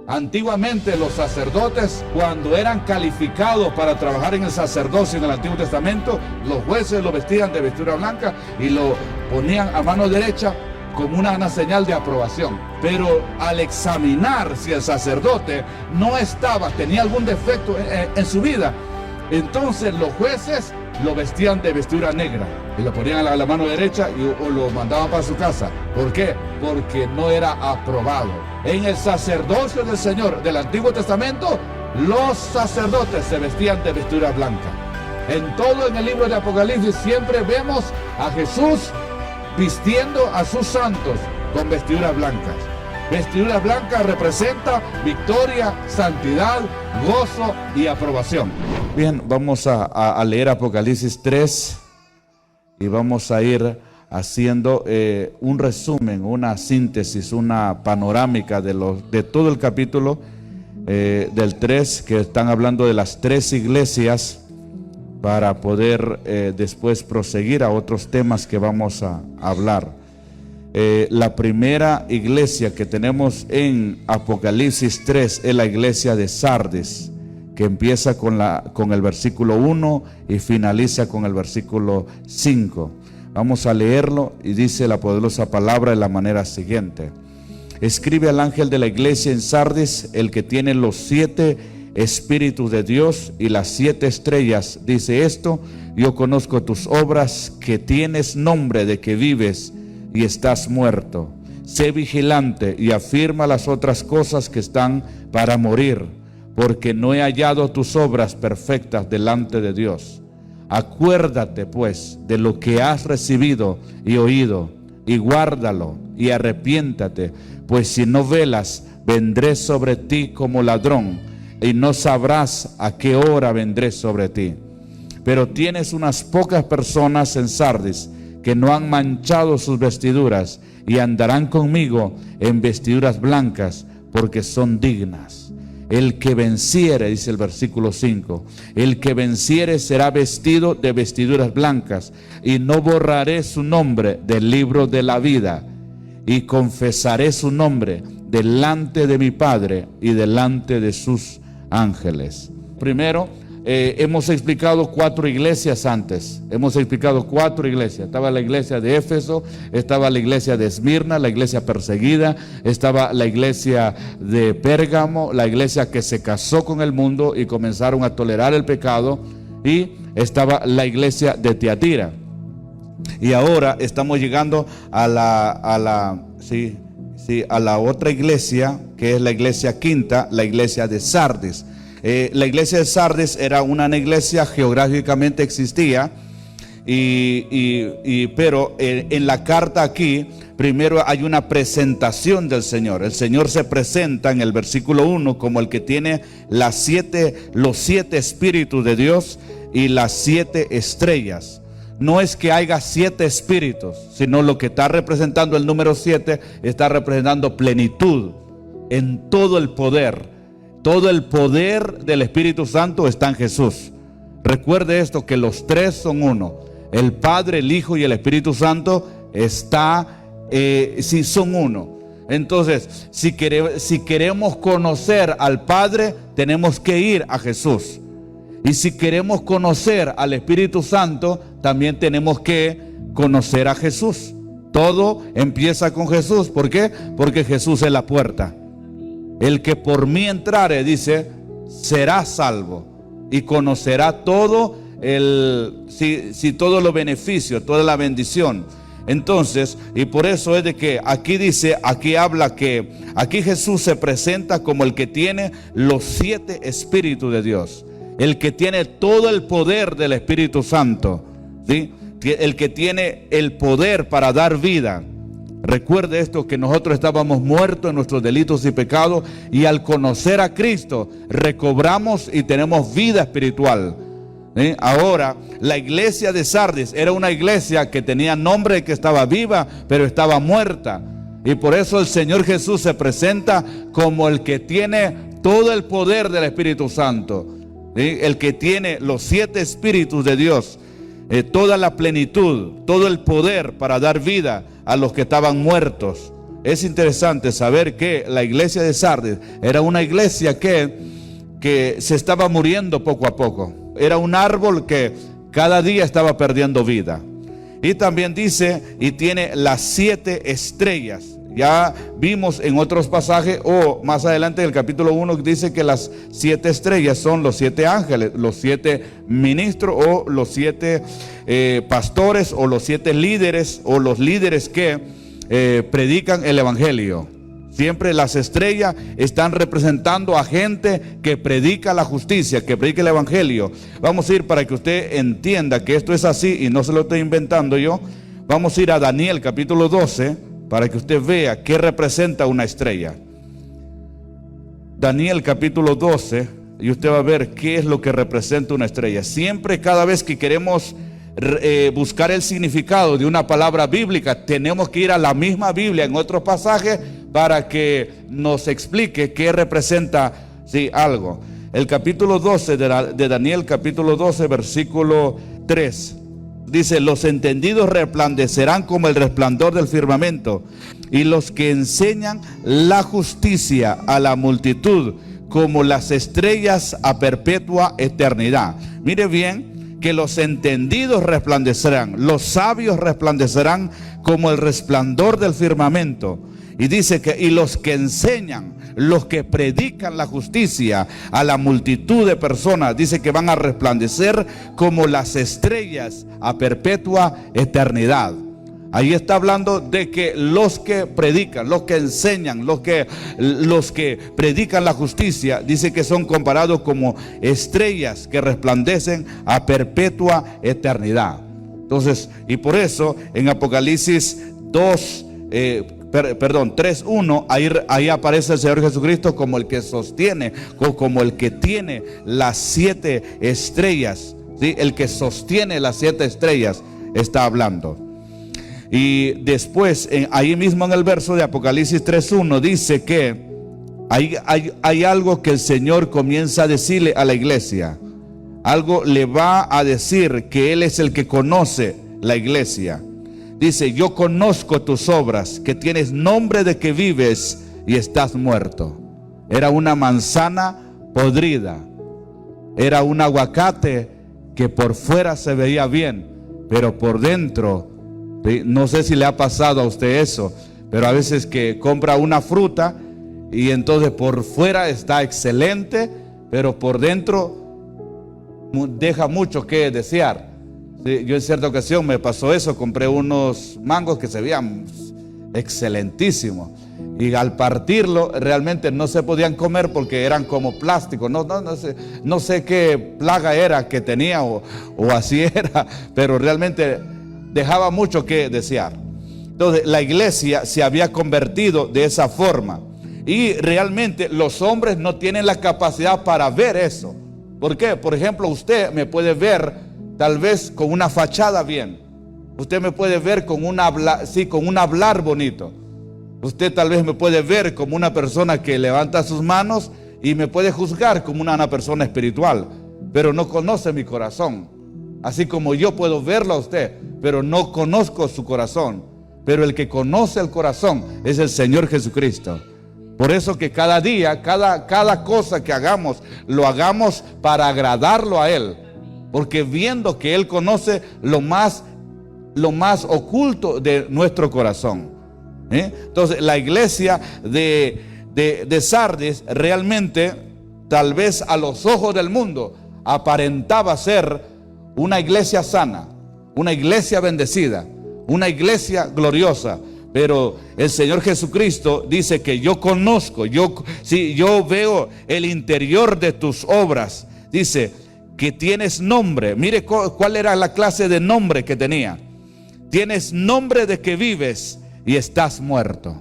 Antiguamente los sacerdotes, cuando eran calificados para trabajar en el sacerdocio en el Antiguo Testamento, los jueces lo vestían de vestidura blanca y lo ponían a mano derecha como una señal de aprobación. Pero al examinar si el sacerdote tenía algún defecto en su vida, entonces los jueces lo vestían de vestidura negra y lo ponían a la mano derecha o lo mandaban para su casa. ¿Por qué? Porque no era aprobado. En el sacerdocio del Señor del Antiguo Testamento, los sacerdotes se vestían de vestidura blanca. En el libro de Apocalipsis siempre vemos a Jesús vistiendo a sus santos con vestiduras blancas. Vestidura blanca representa victoria, santidad, gozo y aprobación. Bien, vamos a leer Apocalipsis 3 y vamos a ir haciendo un resumen, una síntesis, una panorámica de todo el capítulo del 3, que están hablando de las 3 iglesias, para poder después proseguir a otros temas que vamos a hablar. La primera iglesia que tenemos en Apocalipsis 3 es la iglesia de Sardis, que empieza con el versículo 1 y finaliza con el versículo 5. Vamos a leerlo y dice la poderosa palabra de la manera siguiente: escribe al ángel de la iglesia en Sardis, el que tiene los 7 espíritus de Dios y las 7 estrellas, dice esto: yo conozco tus obras, que tienes nombre de que vives y estás muerto. Sé vigilante y afirma las otras cosas que están para morir, porque no he hallado tus obras perfectas delante de Dios. Acuérdate pues de lo que has recibido y oído, y guárdalo y arrepiéntate, pues si no velas, vendré sobre ti como ladrón, y no sabrás a qué hora vendré sobre ti. Pero tienes unas pocas personas en Sardis que no han manchado sus vestiduras, y andarán conmigo en vestiduras blancas, porque son dignas. El que venciere, dice el versículo 5, el que venciere será vestido de vestiduras blancas, y no borraré su nombre del libro de la vida, y confesaré su nombre delante de mi Padre y delante de sus ángeles. Primero, hemos explicado 4 iglesias antes. Hemos explicado 4 iglesias. Estaba la iglesia de Éfeso, estaba la iglesia de Esmirna, la iglesia perseguida, estaba la iglesia de Pérgamo, la iglesia que se casó con el mundo y comenzaron a tolerar el pecado, y estaba la iglesia de Tiatira. Y ahora estamos llegando a la otra iglesia, que es la iglesia quinta, la iglesia de Sardis. La iglesia de Sardis era una iglesia, geográficamente existía, pero en la carta aquí, primero hay una presentación del Señor. El Señor se presenta en el versículo 1 como el que tiene los 7 espíritus de Dios y las 7 estrellas. No es que haya 7 espíritus, sino lo que está representando el número 7 está representando plenitud en todo el poder. Todo el poder del Espíritu Santo está en Jesús. Recuerde esto, que los 3 son uno. El Padre, el Hijo y el Espíritu Santo son uno. Entonces, si queremos conocer al Padre, tenemos que ir a Jesús. Y si queremos conocer al Espíritu Santo, también tenemos que conocer a Jesús. Todo empieza con Jesús. ¿Por qué? Porque Jesús es la puerta. El que por mí entrare, dice, será salvo y conocerá todo todos los beneficios, toda la bendición. Entonces, y por eso es de que aquí dice, aquí habla que aquí Jesús se presenta como el que tiene los 7 espíritus de Dios, el que tiene todo el poder del Espíritu Santo, ¿sí? El que tiene el poder para dar vida. Recuerde esto, que nosotros estábamos muertos en nuestros delitos y pecados, y al conocer a Cristo recobramos y tenemos vida espiritual. ¿Sí? Ahora, la iglesia de Sardis era una iglesia que tenía nombre de que estaba viva, pero estaba muerta. Y por eso el Señor Jesús se presenta como el que tiene todo el poder del Espíritu Santo, ¿sí? El que tiene los 7 espíritus de Dios, toda la plenitud, todo el poder para dar vida a los que estaban muertos. es interesante saber que la iglesia de Sardis era una iglesia que se estaba muriendo poco a poco. Era un árbol que cada día estaba perdiendo vida. Y también dice, y tiene las 7 estrellas. Ya vimos en otros pasajes, o más adelante en el capítulo 1, dice que las 7 estrellas son los 7 ángeles, los 7 ministros, o los 7 pastores, o los 7 líderes, o los líderes que predican el evangelio. Siempre las estrellas están representando a gente que predica la justicia, que predica el evangelio. Vamos a ir, para que usted entienda que esto es así y no se lo estoy inventando yo. Vamos a ir a Daniel capítulo 12 para que usted vea qué representa una estrella. Daniel capítulo 12, y usted va a ver qué es lo que representa una estrella. Siempre, cada vez que queremos buscar el significado de una palabra bíblica, tenemos que ir a la misma Biblia en otros pasajes para que nos explique qué representa algo. El capítulo 12 de Daniel, capítulo 12, versículo 3, dice: los entendidos resplandecerán como el resplandor del firmamento, y los que enseñan la justicia a la multitud como las estrellas a perpetua eternidad. Mire bien, que los entendidos resplandecerán, los sabios resplandecerán como el resplandor del firmamento. Y dice que, y los que enseñan, los que predican la justicia a la multitud de personas, dice que van a resplandecer como las estrellas a perpetua eternidad. Ahí está hablando de que los que predican, los que enseñan, los que predican la justicia, dice que son comparados como estrellas que resplandecen a perpetua eternidad. Entonces, y por eso en Apocalipsis 3:1, ahí aparece el Señor Jesucristo como el que sostiene, como el que tiene las 7 estrellas, ¿sí? El que sostiene las 7 estrellas está hablando. Y después, ahí mismo en el verso de Apocalipsis 3:1, dice que hay algo que el Señor comienza a decirle a la iglesia. Algo le va a decir, que Él es el que conoce la iglesia. Dice: yo conozco tus obras, que tienes nombre de que vives y estás muerto. Era una manzana podrida, era un aguacate que por fuera se veía bien, pero por dentro, no sé si le ha pasado a usted eso, pero a veces que compra una fruta y entonces por fuera está excelente, pero por dentro deja mucho que desear. Sí, yo en cierta ocasión me pasó eso, compré unos mangos que se veían excelentísimos, y al partirlo realmente no se podían comer porque eran como plástico. No sé qué plaga era que tenía o así era, pero realmente dejaba mucho que desear. Entonces la iglesia se había convertido de esa forma, y realmente los hombres no tienen la capacidad para ver eso. ¿Por qué? Por ejemplo, usted me puede ver tal vez con una fachada bien, usted me puede ver con un hablar bonito, usted tal vez me puede ver como una persona que levanta sus manos y me puede juzgar como una persona espiritual, pero no conoce mi corazón. Así como yo puedo verlo a usted, pero no conozco su corazón. Pero el que conoce el corazón es el Señor Jesucristo. Por eso que cada día, cada cosa que hagamos, lo hagamos para agradarlo a Él. Porque viendo que Él conoce lo más oculto de nuestro corazón. Entonces la iglesia de Sardis realmente, tal vez a los ojos del mundo, aparentaba ser una iglesia sana, una iglesia bendecida, una iglesia gloriosa. Pero el Señor Jesucristo dice que yo conozco, yo veo el interior de tus obras. Dice que tienes nombre. Mire cuál era la clase de nombre que tenía. Tienes nombre de que vives y estás muerto.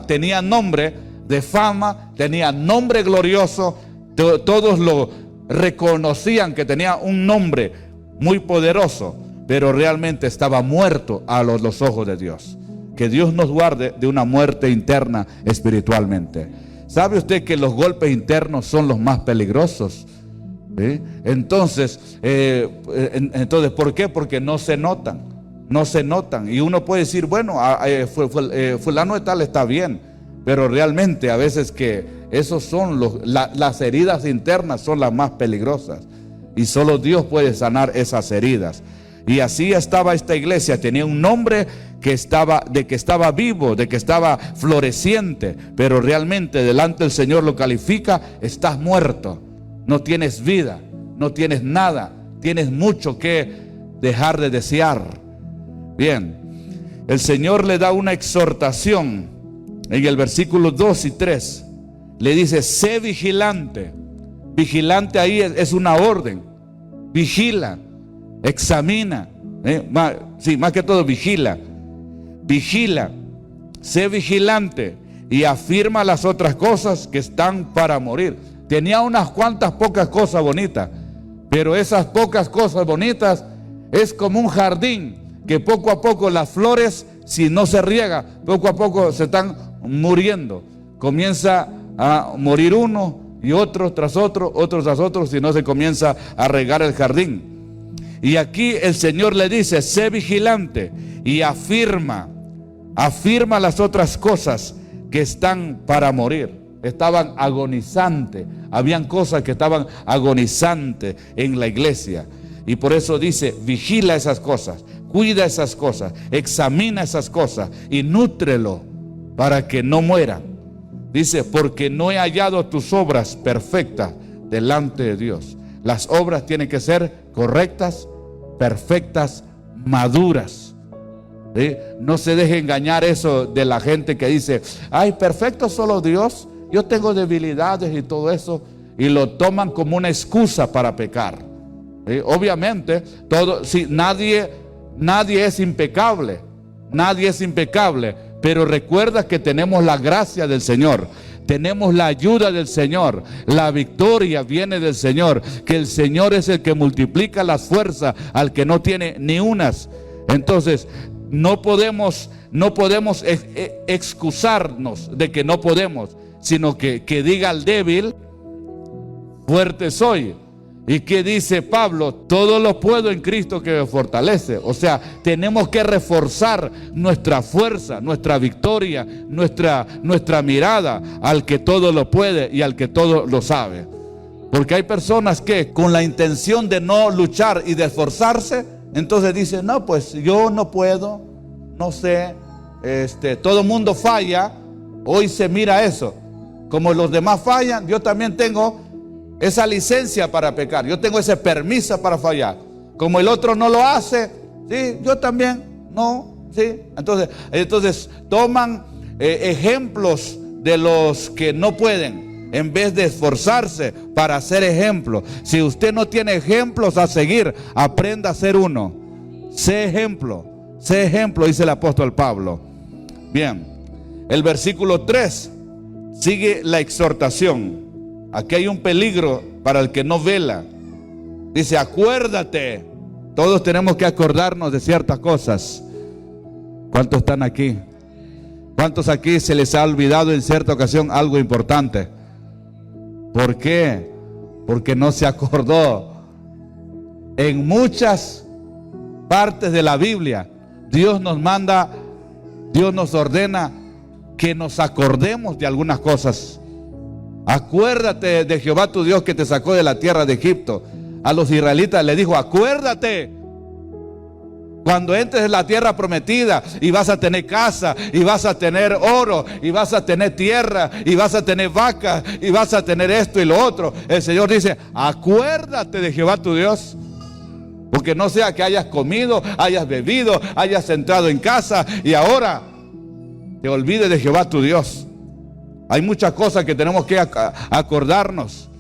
Tenía nombre de fama, tenía nombre glorioso. Todos lo reconocían que tenía un nombre muy poderoso, pero realmente estaba muerto a los ojos de Dios. Que Dios nos guarde de una muerte interna espiritualmente. ¿Sabe usted que los golpes internos son los más peligrosos? Entonces, ¿por qué? Porque no se notan. no se notan. Y uno puede decir, bueno, fulano de tal está bien, pero realmente a veces que esos son las heridas internas son las más peligrosas. Y solo Dios puede sanar esas heridas. Y así estaba esta iglesia, tenía un nombre que estaba vivo, de que estaba floreciente, pero realmente delante del Señor lo califica: estás muerto, no tienes vida, no tienes nada, tienes mucho que dejar de desear. Bien, el Señor le da una exhortación en el versículo 2 y 3. Le dice: sé vigilante. Vigilante ahí es una orden. Vigila, examina, más que todo vigila. Vigila, sé vigilante y afirma las otras cosas que están para morir. Tenía unas cuantas pocas cosas bonitas, pero esas pocas cosas bonitas es como un jardín que poco a poco las flores, si no se riega, poco a poco se están muriendo. Comienza a morir uno y otro tras otro, si no se comienza a regar el jardín. Y aquí el Señor le dice: sé vigilante y afirma las otras cosas que están para morir. Estaban agonizantes, habían cosas que estaban agonizantes en la iglesia. Y por eso dice: vigila esas cosas, cuida esas cosas, examina esas cosas y nútrelo para que no mueran. Dice: porque no he hallado tus obras perfectas delante de Dios. Las obras tienen que ser correctas, perfectas, maduras. ¿Sí? No se deje engañar eso de la gente que dice: ay, perfecto solo Dios, yo tengo debilidades y todo eso, y lo toman como una excusa para pecar. ¿Sí? Obviamente, nadie es impecable, nadie es impecable, pero recuerda que tenemos la gracia del Señor, tenemos la ayuda del Señor, la victoria viene del Señor, que el Señor es el que multiplica las fuerzas al que no tiene ni unas. Entonces no podemos excusarnos de que no podemos, sino que diga al débil: fuerte soy. ¿Y qué dice Pablo? Todo lo puedo en Cristo que me fortalece. O sea, tenemos que reforzar nuestra fuerza, nuestra victoria, nuestra mirada al que todo lo puede y al que todo lo sabe. Porque hay personas que con la intención de no luchar y de esforzarse, entonces dicen: no, pues yo no puedo, no sé, todo el mundo falla. Hoy se mira eso. Como los demás fallan, yo también tengo esa licencia para pecar, yo tengo ese permiso para fallar. Como el otro no lo hace, sí, yo también no, sí. Entonces toman ejemplos de los que no pueden, en vez de esforzarse para ser ejemplo. Si usted no tiene ejemplos a seguir, aprenda a ser uno. Sé ejemplo, dice el apóstol Pablo. Bien, el versículo 3 sigue la exhortación. Aquí hay un peligro para el que no vela. Dice: acuérdate. Todos tenemos que acordarnos de ciertas cosas. ¿Cuántos están aquí? ¿Cuántos aquí se les ha olvidado en cierta ocasión algo importante? ¿Por qué? Porque no se acordó. En muchas partes de la Biblia, Dios nos ordena que nos acordemos de algunas cosas. Acuérdate de Jehová tu Dios, que te sacó de la tierra de Egipto. A los israelitas le dijo: acuérdate cuando entres en la tierra prometida, y vas a tener casa, y vas a tener oro, y vas a tener tierra, y vas a tener vacas, y vas a tener esto y lo otro. El Señor dice: acuérdate de Jehová tu Dios. Porque no sea que hayas comido, hayas bebido, hayas entrado en casa y ahora te olvides de Jehová tu Dios. Hay muchas cosas que tenemos que acordarnos,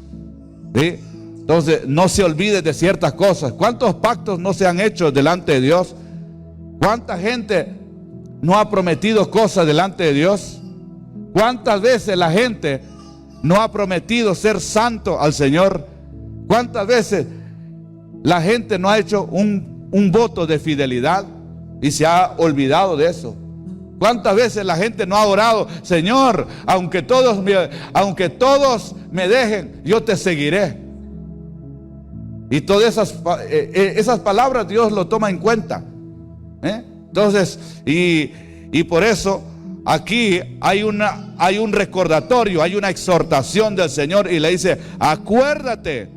¿sí? Entonces no se olvide de ciertas cosas. ¿Cuántos pactos no se han hecho delante de Dios? ¿Cuánta gente no ha prometido cosas delante de Dios? ¿Cuántas veces la gente no ha prometido ser santo al Señor? ¿Cuántas veces la gente no ha hecho un voto de fidelidad y se ha olvidado de eso? ¿Cuántas veces la gente no ha orado: Señor, aunque todos me dejen, yo te seguiré? Y todas esas palabras Dios lo toma en cuenta. Entonces, y por eso aquí hay un recordatorio, hay una exhortación del Señor y le dice: acuérdate,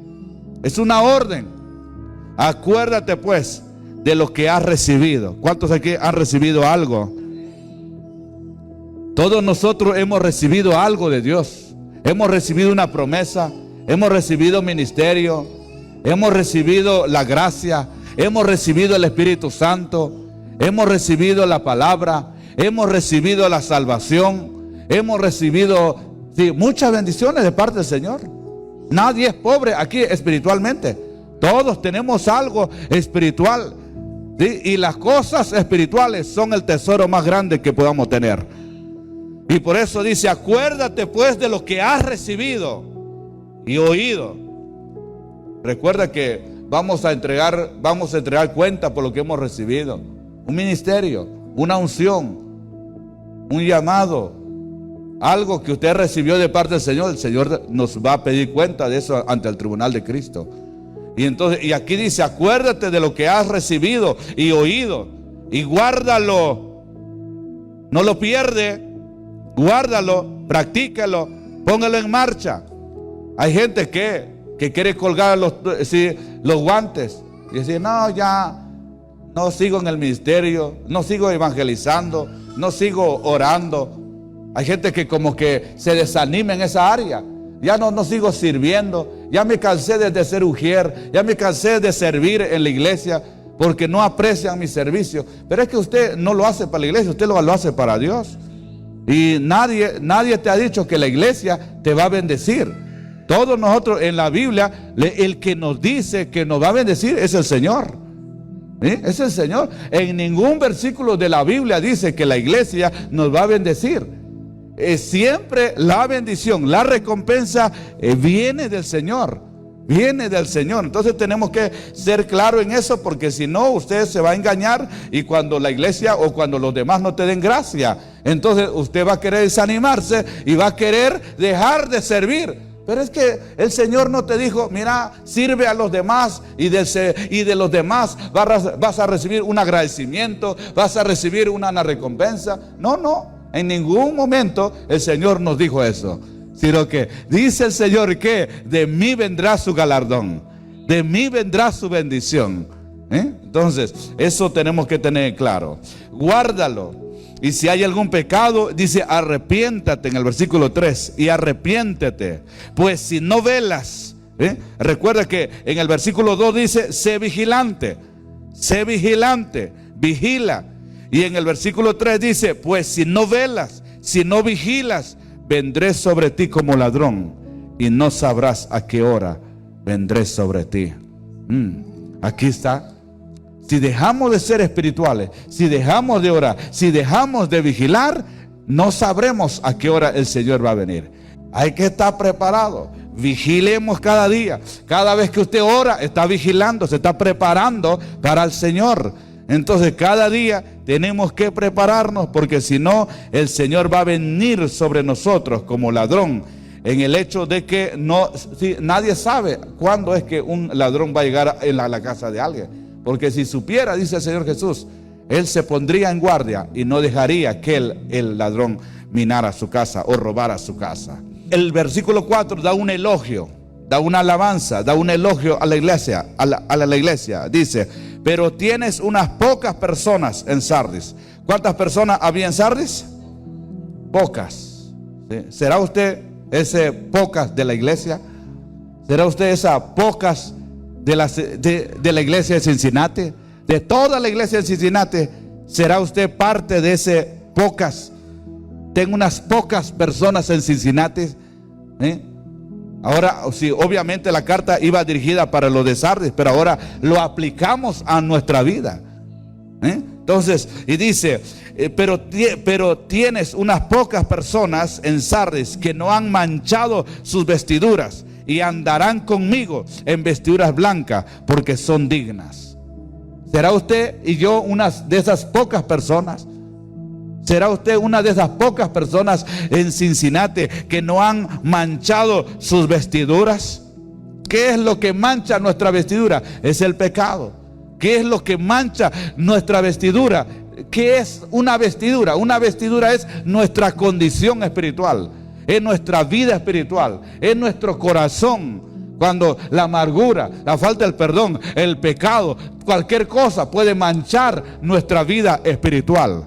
es una orden, acuérdate pues de lo que has recibido. ¿Cuántos aquí han recibido algo? Todos nosotros hemos recibido algo de Dios. Hemos recibido una promesa, hemos recibido ministerio, hemos recibido la gracia, hemos recibido el Espíritu Santo, hemos recibido la palabra, hemos recibido la salvación, hemos recibido muchas bendiciones de parte del Señor. Nadie es pobre aquí espiritualmente. Todos tenemos algo espiritual, ¿sí? Y las cosas espirituales son el tesoro más grande que podamos tener. Y por eso dice: acuérdate pues de lo que has recibido y oído. Recuerda que vamos a entregar cuenta por lo que hemos recibido. Un ministerio, una unción, un llamado, algo que usted recibió de parte del Señor. El Señor nos va a pedir cuenta de eso ante el tribunal de Cristo. Y aquí dice: acuérdate de lo que has recibido y oído, y guárdalo, no lo pierdes, guárdalo, practícalo, póngalo en marcha. Hay gente que quiere colgar los guantes y decir: no, ya no sigo en el ministerio, no sigo evangelizando, no sigo orando. Hay gente que como que se desanima en esa área. Ya no sigo sirviendo, ya me cansé de ser ujier, ya me cansé de servir en la iglesia porque no aprecian mi servicio. Pero es que usted no lo hace para la iglesia, usted lo hace para Dios. Y nadie te ha dicho que la iglesia te va a bendecir. Todos nosotros en la Biblia, el que nos dice que nos va a bendecir es el Señor. ¿Sí? Es el Señor. En ningún versículo de la Biblia dice que la iglesia nos va a bendecir. Siempre la bendición, la recompensa viene del Señor. Viene del Señor. Entonces tenemos que ser claros en eso, porque si no, usted se va a engañar, y cuando la iglesia o cuando los demás no te den gracia, entonces usted va a querer desanimarse y va a querer dejar de servir. Pero es que el Señor no te dijo: mira, sirve a los demás y de los demás vas a recibir un agradecimiento, vas a recibir una recompensa. No, en ningún momento el Señor nos dijo eso, sino que dice el Señor que de mí vendrá su galardón, de mí vendrá su bendición. Entonces, eso tenemos que tener claro. Guárdalo. Y si hay algún pecado, dice: arrepiéntate, en el versículo 3, y arrepiéntete, pues si no velas. Recuerda que en el versículo 2 dice: sé vigilante, vigila. Y en el versículo 3 dice: pues si no velas, si no vigilas, vendré sobre ti como ladrón, y no sabrás a qué hora vendré sobre ti. Aquí está. Si dejamos de ser espirituales, si dejamos de orar, si dejamos de vigilar, no sabremos a qué hora el Señor va a venir. Hay que estar preparado. Vigilemos cada día. Cada vez que usted ora, está vigilando, se está preparando para el Señor. Entonces cada día tenemos que prepararnos, porque si no, el Señor va a venir sobre nosotros como ladrón. En el hecho de que nadie sabe cuándo es que un ladrón va a llegar a la casa de alguien. Porque si supiera, dice el Señor Jesús, Él se pondría en guardia y no dejaría que el ladrón minara su casa o robara su casa. El versículo 4 da un elogio, da una alabanza, da un elogio a la iglesia, a la iglesia. Dice: pero tienes unas pocas personas en Sardis. ¿Cuántas personas había en Sardis? Pocas. ¿Sí? ¿Será usted ese pocas de la iglesia? ¿Será usted esas pocas de la iglesia de Cincinnati? De toda la iglesia de Cincinnati, ¿será usted parte de ese pocas? Tengo unas pocas personas en Cincinnati. Ahora, sí, obviamente la carta iba dirigida para los de Sardis, pero ahora lo aplicamos a nuestra vida. Entonces, y dice: pero tienes unas pocas personas en Sardis que no han manchado sus vestiduras, y andarán conmigo en vestiduras blancas, porque son dignas. ¿Será usted y yo una de esas pocas personas? ¿Será usted una de esas pocas personas en Cincinnati que no han manchado sus vestiduras? ¿Qué es lo que mancha nuestra vestidura? Es el pecado. ¿Qué es lo que mancha nuestra vestidura? ¿Qué es una vestidura? Una vestidura es nuestra condición espiritual, es nuestra vida espiritual, es nuestro corazón. Cuando la amargura, la falta del perdón, el pecado, cualquier cosa puede manchar nuestra vida espiritual.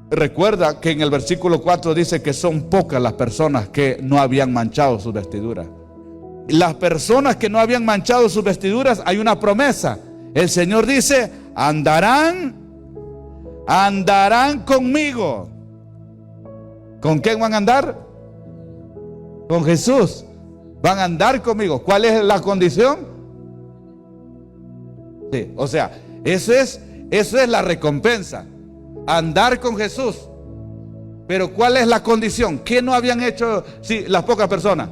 Recuerda que en el versículo 4 dice que son pocas las personas que no habían manchado sus vestiduras. Las personas que no habían manchado sus vestiduras, hay una promesa. El Señor dice: andarán conmigo. ¿Con quién van a andar? Con Jesús. Van a andar conmigo. ¿Cuál es la condición? Sí, o sea, eso es la recompensa. Andar con Jesús. Pero ¿cuál es la condición? ¿Qué no habían hecho las pocas personas?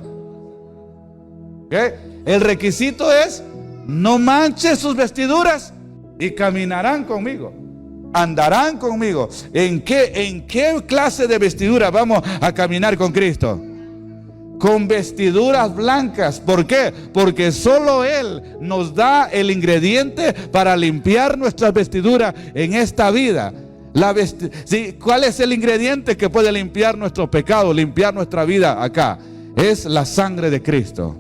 ¿Okay? El requisito es: no manchen sus vestiduras y caminarán conmigo. Andarán conmigo. ¿En qué clase de vestidura vamos a caminar con Cristo? Con vestiduras blancas. ¿Por qué? Porque solo Él nos da el ingrediente para limpiar nuestras vestiduras en esta vida. ¿Cuál es el ingrediente que puede limpiar nuestro pecado, limpiar nuestra vida acá? Es la sangre de Cristo.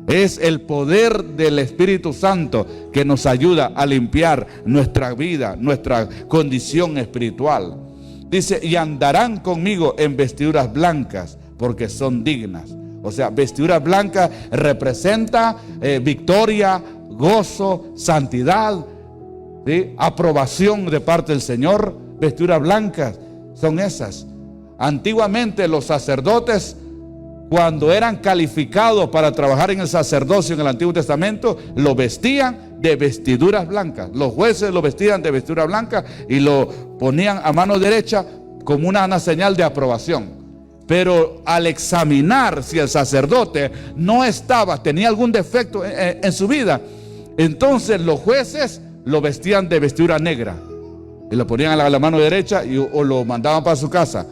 Es el poder del Espíritu Santo que nos ayuda a limpiar nuestra vida, nuestra condición espiritual. Dice: y andarán conmigo en vestiduras blancas, porque son dignas. O sea, vestidura blanca representa victoria, gozo, santidad, ¿sí? Aprobación de parte del Señor. Vestiduras blancas son esas. Antiguamente los sacerdotes, cuando eran calificados para trabajar en el sacerdocio en el Antiguo Testamento, lo vestían de vestiduras blancas. Los jueces lo vestían de vestidura blanca y lo ponían a mano derecha como una señal de aprobación. Pero al examinar si el sacerdote tenía algún defecto en su vida, entonces los jueces lo vestían de vestidura negra y lo ponían a la mano derecha o lo mandaban para su casa.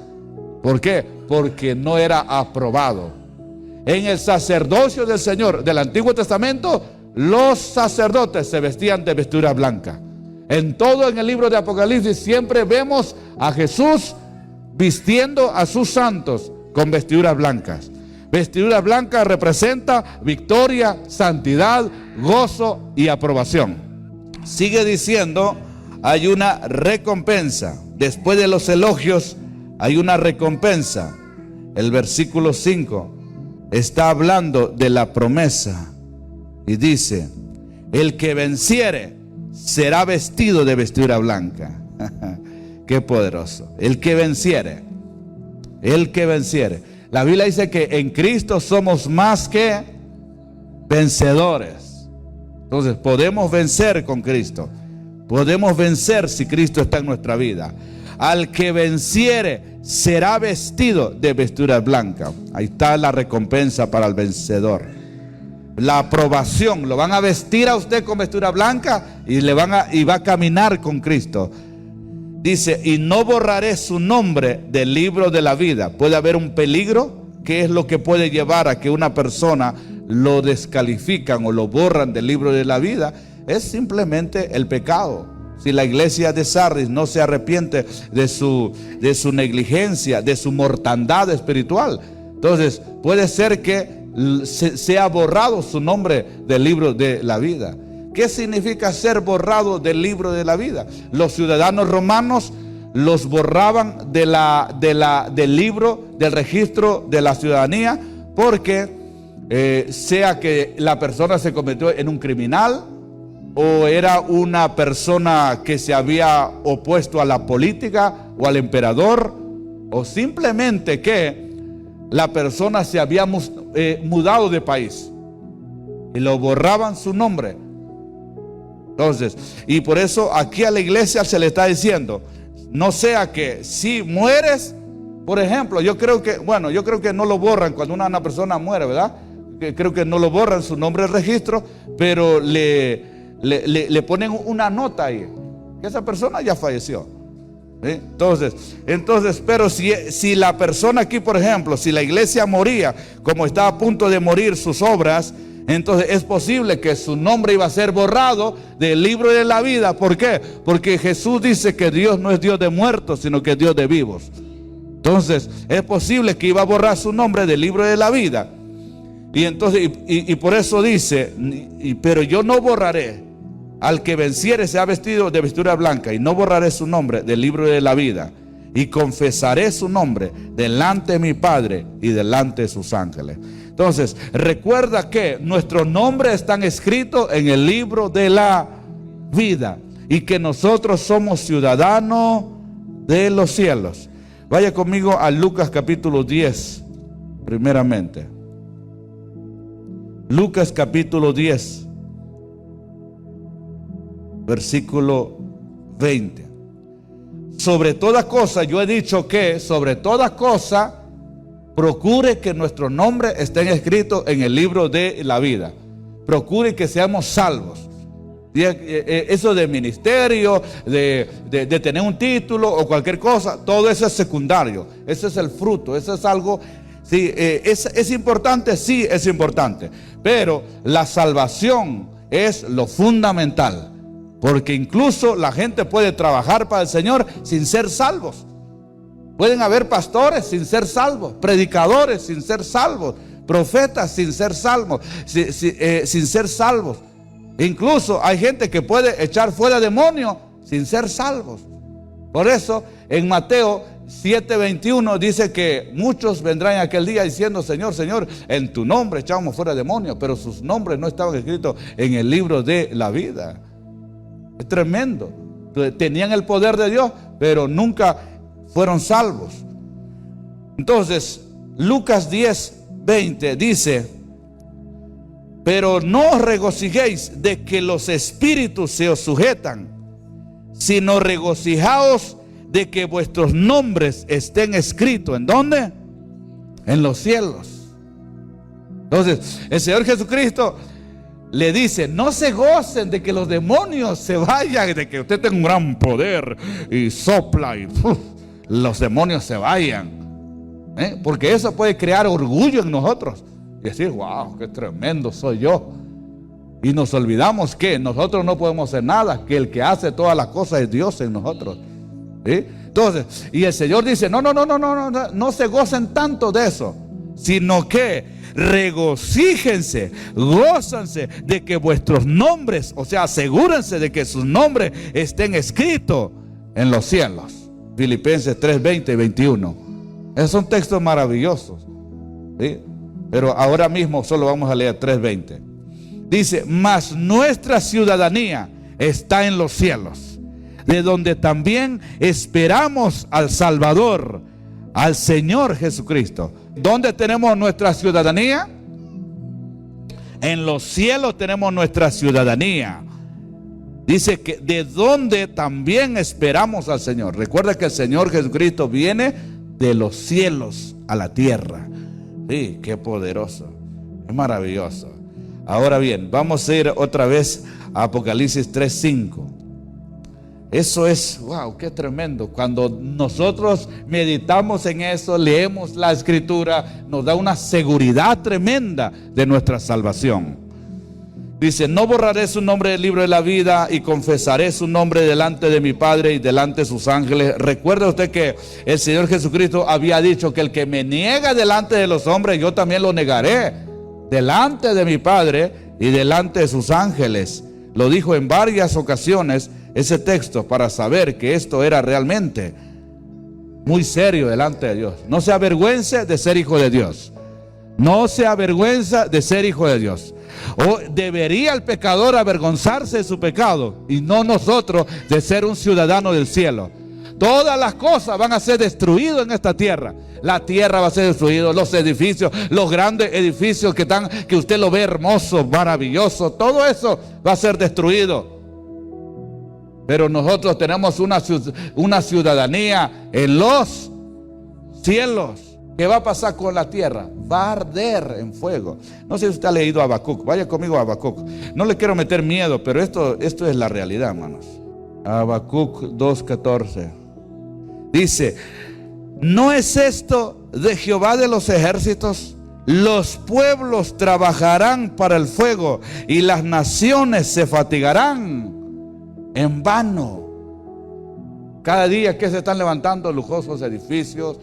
¿Por qué? Porque no era aprobado. En el sacerdocio del Señor del Antiguo Testamento, los sacerdotes se vestían de vestidura blanca. En el libro de Apocalipsis siempre vemos a Jesús vistiendo a sus santos con vestiduras blancas. Vestidura blanca representa victoria, santidad, gozo y aprobación. Sigue diciendo: hay una recompensa. Después de los elogios hay una recompensa. El versículo 5 está hablando de la promesa y dice: el que venciere será vestido de vestidura blanca. Qué poderoso. El que venciere. La Biblia dice que en Cristo somos más que vencedores. Entonces podemos vencer con Cristo. Podemos vencer si Cristo está en nuestra vida. Al que venciere será vestido de vestidura blanca. Ahí está la recompensa para el vencedor. La aprobación. Lo van a vestir a usted con vestidura blanca y va a caminar con Cristo. Dice: y no borraré su nombre del libro de la vida. Puede haber un peligro. ¿Qué es lo que puede llevar a que una persona lo descalifican o lo borran del libro de la vida? Es simplemente el pecado. Si la iglesia de Sardis no se arrepiente de su negligencia, de su mortandad espiritual, entonces puede ser que sea borrado su nombre del libro de la vida. ¿Qué significa ser borrado del libro de la vida? Los ciudadanos romanos los borraban del libro, del registro de la ciudadanía, porque sea que la persona se convirtió en un criminal, o era una persona que se había opuesto a la política o al emperador, o simplemente que la persona se había mudado de país y lo borraban su nombre. Entonces, y por eso aquí a la iglesia se le está diciendo: no sea que si mueres, por ejemplo, yo creo que no lo borran cuando una persona muere, ¿verdad? Creo que no lo borran su nombre del registro, pero le ponen una nota ahí, que esa persona ya falleció. ¿Sí? Entonces, pero si la persona aquí, por ejemplo, si la iglesia moría, como está a punto de morir sus obras, Entonces es posible que su nombre iba a ser borrado del libro de la vida. ¿Por qué? Porque Jesús dice que Dios no es Dios de muertos, sino que es Dios de vivos. Entonces es posible que iba a borrar su nombre del libro de la vida. Y entonces, y por eso dice, pero yo no borraré, al que venciere sea vestido de vestidura blanca, y no borraré su nombre del libro de la vida, y confesaré su nombre delante de mi Padre y delante de sus ángeles. Entonces, recuerda que nuestros nombres están escritos en el libro de la vida y que nosotros somos ciudadanos de los cielos. Vaya conmigo a Lucas capítulo 10, primeramente. Lucas capítulo 10, versículo 20. Sobre toda cosa, yo he dicho que sobre toda cosa procure que nuestros nombres estén escritos en el libro de la vida. Procure que seamos salvos. Eso de ministerio, de tener un título o cualquier cosa, todo eso es secundario. Eso es el fruto, eso es algo. Sí, es importante, sí es importante. Pero la salvación es lo fundamental. Porque incluso la gente puede trabajar para el Señor sin ser salvos. Pueden haber pastores sin ser salvos, predicadores sin ser salvos, profetas sin ser salvos, sin ser salvos. Incluso hay gente que puede echar fuera demonios sin ser salvos. Por eso en Mateo 7:21 dice que muchos vendrán en aquel día diciendo: Señor, Señor, en tu nombre echamos fuera demonios, pero sus nombres no estaban escritos en el libro de la vida. Es tremendo. Tenían el poder de Dios, pero nunca fueron salvos. Entonces Lucas 10:20 dice: pero no os regocijéis de que los espíritus se os sujetan, sino regocijaos de que vuestros nombres estén escritos. ¿En dónde? En los cielos. Entonces el Señor Jesucristo le dice: no se gocen de que los demonios se vayan, de que usted tenga un gran poder y sopla y los demonios se vayan, porque eso puede crear orgullo en nosotros y decir: wow, qué tremendo soy yo. Y nos olvidamos que nosotros no podemos hacer nada, que el que hace todas las cosas es Dios en nosotros. ¿Sí? Entonces, y el Señor dice: no se gocen tanto de eso, sino que regocíjense, gózanse de que vuestros nombres, o sea, asegúrense de que sus nombres estén escritos en los cielos. Filipenses 3:20 y 21. Esos son textos maravillosos, ¿sí? Pero ahora mismo solo vamos a leer 3:20. Dice: mas nuestra ciudadanía está en los cielos, de donde también esperamos al Salvador, al Señor Jesucristo. ¿Dónde tenemos nuestra ciudadanía? En los cielos tenemos nuestra ciudadanía. Dice que de donde también esperamos al Señor. Recuerda que el Señor Jesucristo viene de los cielos a la tierra. Sí, qué poderoso. Es maravilloso. Ahora bien, vamos a ir otra vez a Apocalipsis 3:5. Eso es, wow, qué tremendo. Cuando nosotros meditamos en eso, leemos la escritura, nos da una seguridad tremenda de nuestra salvación. Dice: no borraré su nombre del libro de la vida y confesaré su nombre delante de mi Padre y delante de sus ángeles. Recuerde usted que el Señor Jesucristo había dicho que el que me niega delante de los hombres, yo también lo negaré delante de mi Padre y delante de sus ángeles. Lo dijo en varias ocasiones ese texto para saber que esto era realmente muy serio delante de Dios. No se avergüence de ser hijo de Dios. No se avergüenza de ser hijo de Dios. O debería el pecador avergonzarse de su pecado y no nosotros de ser un ciudadano del cielo. Todas las cosas van a ser destruidas en esta tierra. La tierra va a ser destruida, los edificios, los grandes edificios que usted lo ve hermoso, maravilloso, todo eso va a ser destruido. Pero nosotros tenemos una ciudadanía en los cielos. ¿Qué va a pasar con la tierra? Va a arder en fuego. No sé si usted ha leído Habacuc. Vaya conmigo a Habacuc. No le quiero meter miedo, pero esto es la realidad, hermanos. Habacuc 2:14. Dice: ¿no es esto de Jehová de los ejércitos? Los pueblos trabajarán para el fuego y las naciones se fatigarán en vano. Cada día que se están levantando lujosos edificios.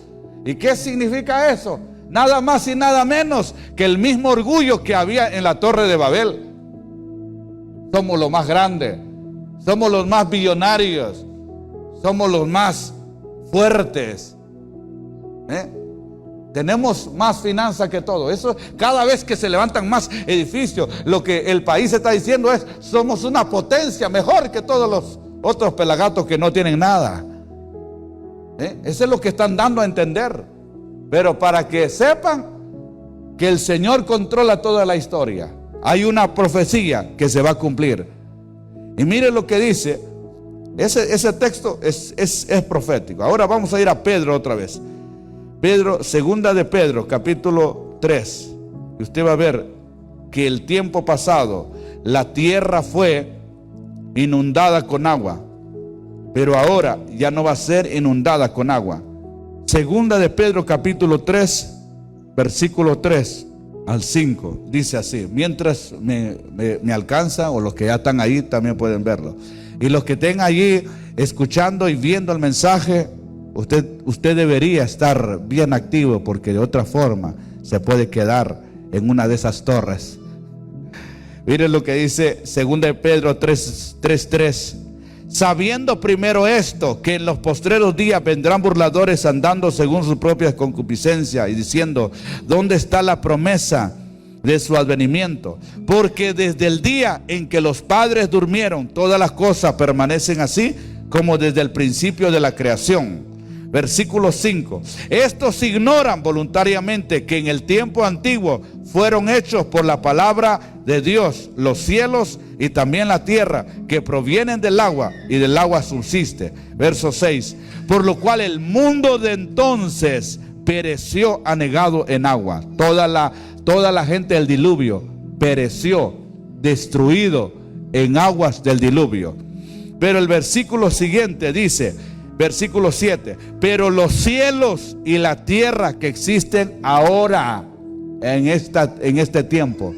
¿Y qué significa eso? Nada más y nada menos que el mismo orgullo que había en la Torre de Babel. Somos los más grandes, somos los más billonarios, somos los más fuertes. Tenemos más finanzas que todo. Eso, cada vez que se levantan más edificios, lo que el país está diciendo es: somos una potencia mejor que todos los otros pelagatos que no tienen nada. Eso es lo que están dando a entender. Pero para que sepan que el Señor controla toda la historia, hay una profecía que se va a cumplir. Y mire lo que dice. Ese texto es profético. Ahora vamos a ir a Pedro otra vez. Pedro, segunda de Pedro, capítulo 3. Y usted va a ver que el tiempo pasado la tierra fue inundada con agua, pero ahora ya no va a ser inundada con agua. Segunda de Pedro, capítulo 3, versículo 3 al 5, dice así. Mientras me alcanza, o los que ya están ahí también pueden verlo. Y los que estén allí escuchando y viendo el mensaje, usted debería estar bien activo, porque de otra forma se puede quedar en una de esas torres. Miren lo que dice 2 de Pedro 3:3. Sabiendo primero esto, que en los postreros días vendrán burladores andando según sus propias concupiscencias y diciendo: ¿dónde está la promesa de su advenimiento? Porque desde el día en que los padres durmieron, todas las cosas permanecen así como desde el principio de la creación. Versículo 5. Estos ignoran voluntariamente que en el tiempo antiguo fueron hechos por la palabra de Dios los cielos y también la tierra, que provienen del agua y del agua subsiste. Verso 6. Por lo cual el mundo de entonces pereció anegado en agua. Toda la gente del diluvio pereció, destruido en aguas del diluvio. Pero el versículo siguiente dice, versículo 7, pero los cielos y la tierra que existen ahora en este tiempo,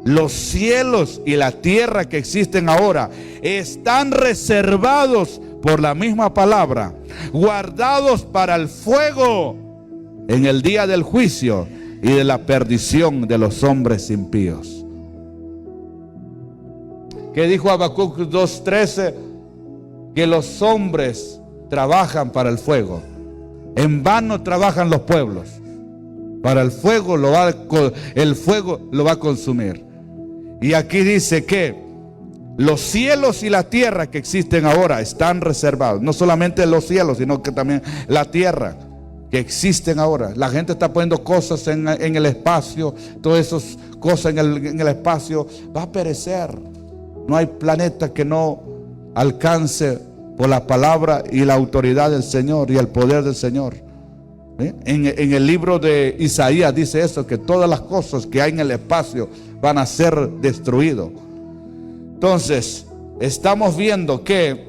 los cielos y la tierra que existen ahora están reservados por la misma palabra, guardados para el fuego en el día del juicio y de la perdición de los hombres impíos. ¿Qué dijo Habacuc 2:13? Que los hombres trabajan para el fuego. En vano trabajan los pueblos. Para el fuego el fuego lo va a consumir. Y aquí dice que los cielos y la tierra que existen ahora están reservados. No solamente los cielos, sino que también la tierra que existen ahora. La gente está poniendo cosas en el espacio. Todas esas cosas en el espacio va a perecer. No hay planeta que no alcance por la palabra y la autoridad del Señor y el poder del Señor. En el libro de Isaías dice eso, que todas las cosas que hay en el espacio van a ser destruidas. Entonces estamos viendo que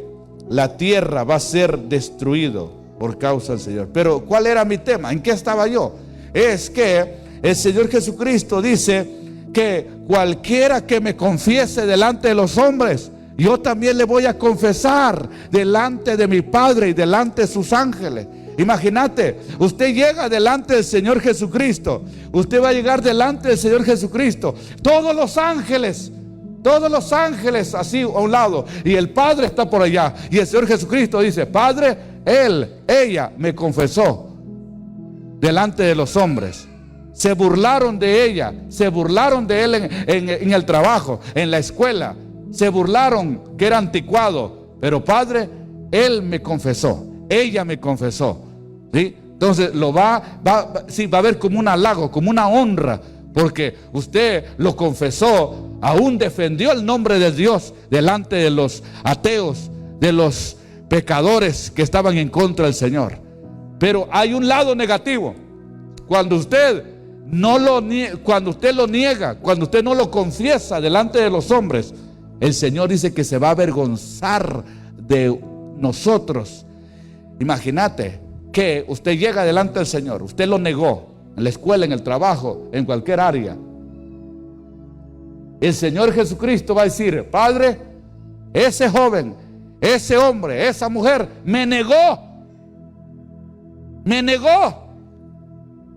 la tierra va a ser destruida por causa del Señor. Pero ¿cuál era mi tema? ¿En qué estaba yo? Es que el Señor Jesucristo dice que cualquiera que me confiese delante de los hombres, yo también le voy a confesar delante de mi Padre y delante de sus ángeles. Imagínate, usted llega delante del Señor Jesucristo. Usted va a llegar delante del Señor Jesucristo. Todos los ángeles así a un lado, y el Padre está por allá. Y el Señor Jesucristo dice: Padre, ella me confesó delante de los hombres. Se burlaron de ella, se burlaron de él en el trabajo, en la escuela. Se burlaron que era anticuado, pero Padre, él me confesó, ella me confesó, ¿sí? Entonces va a haber como un halago, como una honra, porque usted lo confesó, aún defendió el nombre de Dios delante de los ateos, de los pecadores que estaban en contra del Señor. Pero hay un lado negativo. Cuando usted lo niega, cuando usted no lo confiesa delante de los hombres, el Señor dice que se va a avergonzar de nosotros. Imagínate que usted llega delante del Señor, usted lo negó, en la escuela, en el trabajo, en cualquier área. El Señor Jesucristo va a decir: Padre, ese joven, ese hombre, esa mujer me negó,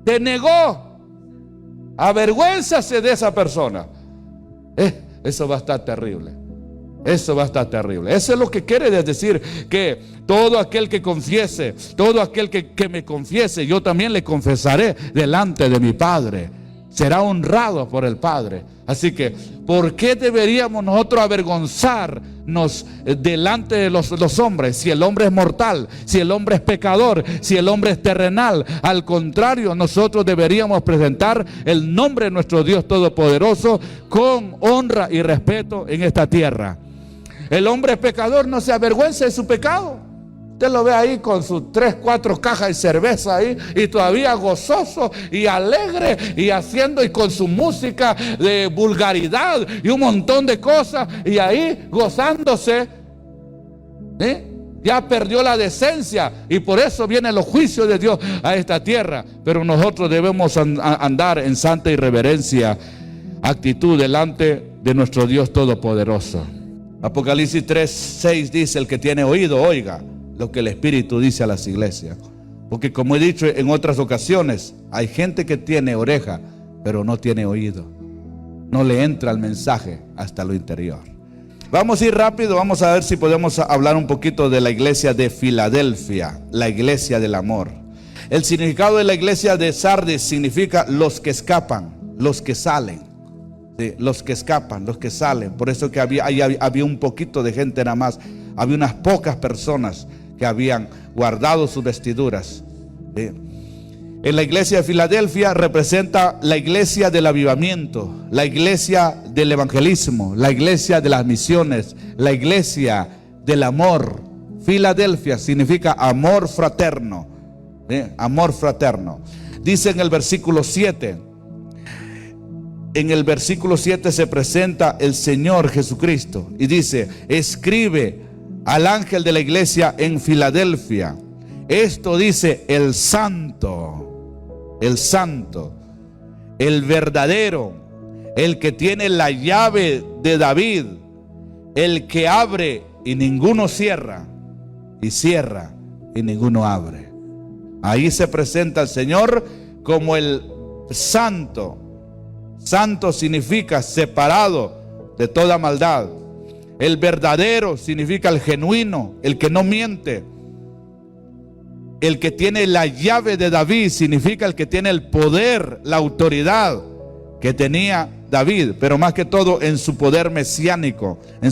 te negó. Avergüénzase de esa persona. Eso va a estar terrible. Eso va a estar terrible. Eso es lo que quiere decir, que todo aquel que confiese, todo aquel que me confiese, yo también le confesaré delante de mi Padre. Será honrado por el Padre. Así que, ¿por qué deberíamos nosotros avergonzarnos delante de los hombres? Si el hombre es mortal, si el hombre es pecador, si el hombre es terrenal. Al contrario, nosotros deberíamos presentar el nombre de nuestro Dios Todopoderoso con honra y respeto en esta tierra. El hombre pecador no se avergüenza de su pecado. Usted lo ve ahí con sus 3, 4 cajas de cerveza ahí, y todavía gozoso y alegre, y haciendo, y con su música de vulgaridad y un montón de cosas, y ahí gozándose. Ya perdió la decencia, y por eso vienen los juicios de Dios a esta tierra. Pero nosotros debemos andar en santa irreverencia, actitud delante de nuestro Dios Todopoderoso. Apocalipsis 3:6 dice: el que tiene oído, oiga lo que el Espíritu dice a las iglesias. Porque, como he dicho en otras ocasiones, hay gente que tiene oreja, pero no tiene oído. No le entra el mensaje hasta lo interior. Vamos a ir rápido, vamos a ver si podemos hablar un poquito de la iglesia de Filadelfia, la iglesia del amor. El significado de la iglesia de Sardis significa los que escapan, los que salen. Sí, los que escapan, los que salen. Por eso que había un poquito de gente nada más. Había unas pocas personas que habían guardado sus vestiduras. En la iglesia de Filadelfia representa la iglesia del avivamiento, la iglesia del evangelismo, la iglesia de las misiones, la iglesia del amor. Filadelfia significa amor fraterno. Amor fraterno. Dice en el versículo 7. En el versículo 7 se presenta el Señor Jesucristo y dice: escribe al ángel de la iglesia en Filadelfia, esto dice el santo, el verdadero, el que tiene la llave de David, el que abre y ninguno cierra, y cierra y ninguno abre. Ahí se presenta el Señor como el santo. Santo significa separado de toda maldad. El verdadero significa el genuino, el que no miente. El que tiene la llave de David significa el que tiene el poder, la autoridad que tenía David, pero más que todo en su poder mesiánico, en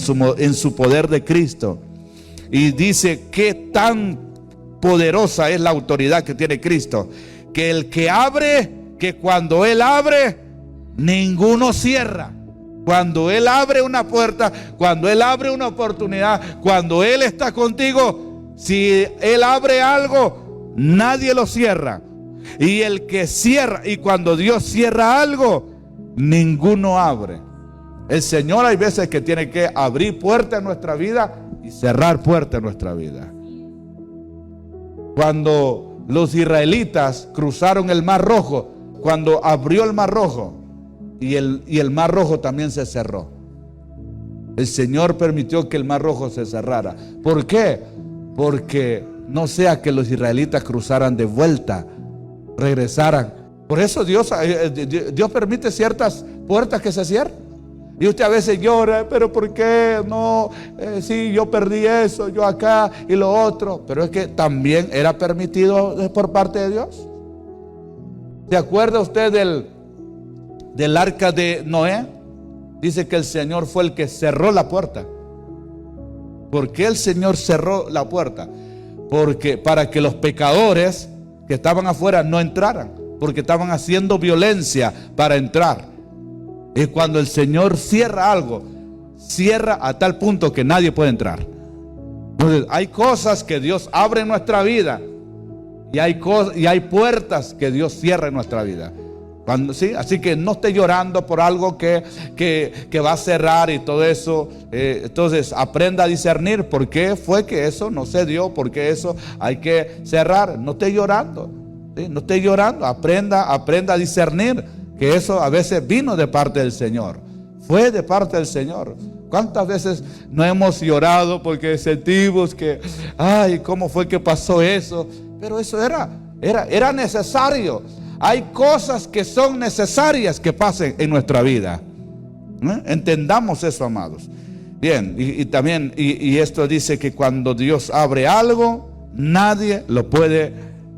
su poder de Cristo. Y dice qué tan poderosa es la autoridad que tiene Cristo, que el que abre, que cuando Él abre, ninguno cierra. Cuando Él abre una puerta, cuando Él abre una oportunidad, cuando Él está contigo, si Él abre algo, nadie lo cierra. Y el que cierra, y cuando Dios cierra algo, ninguno abre. El Señor hay veces que tiene que abrir puertas en nuestra vida y cerrar puertas en nuestra vida. Cuando los israelitas cruzaron el Mar Rojo, cuando abrió el Mar Rojo, y el Mar Rojo también se cerró. El Señor permitió que el Mar Rojo se cerrara. ¿Por qué? Porque no sea que los israelitas cruzaran de vuelta, regresaran. Por eso Dios permite ciertas puertas que se cierran. Y usted a veces llora: pero ¿por qué no? Sí, yo perdí eso, yo acá y lo otro. Pero es que también era permitido por parte de Dios. ¿Se acuerda usted del arca de Noé? Dice que el Señor fue el que cerró la puerta. ¿Por qué el Señor cerró la puerta? Porque para que los pecadores que estaban afuera no entraran, porque estaban haciendo violencia para entrar. Y cuando el Señor cierra algo, cierra a tal punto que nadie puede entrar. Entonces, hay cosas que Dios abre en nuestra vida y hay puertas que Dios cierra en nuestra vida. ¿Sí? Así que no esté llorando por algo que va a cerrar y todo eso. Entonces aprenda a discernir por qué fue que eso no se dio, por qué eso hay que cerrar. No esté llorando. ¿Sí? No esté llorando, aprenda a discernir que eso a veces vino de parte del Señor, fue de parte del Señor. ¿Cuántas veces no hemos llorado porque sentimos que, ay, cómo fue que pasó eso? Pero eso era necesario. Hay cosas que son necesarias que pasen en nuestra vida. Entendamos eso, amados. Bien, y también, esto dice que cuando Dios abre algo, nadie lo puede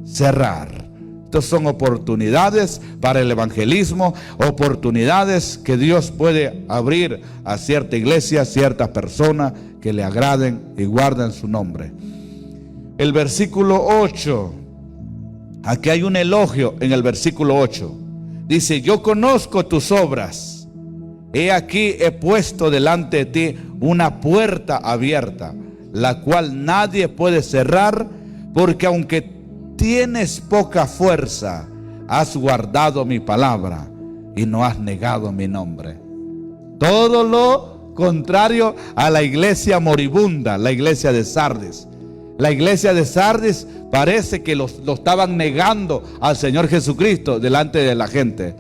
cerrar. Estas son oportunidades para el evangelismo, oportunidades que Dios puede abrir a cierta iglesia, a ciertas personas que le agraden y guarden su nombre. El versículo 8, aquí hay un elogio en el versículo 8. Dice: yo conozco tus obras. He aquí he puesto delante de ti una puerta abierta, la cual nadie puede cerrar, porque aunque tienes poca fuerza, has guardado mi palabra y no has negado mi nombre. Todo lo contrario a la iglesia moribunda, la iglesia de Sardis. La iglesia de Sardis parece que lo estaban negando al Señor Jesucristo delante de la gente.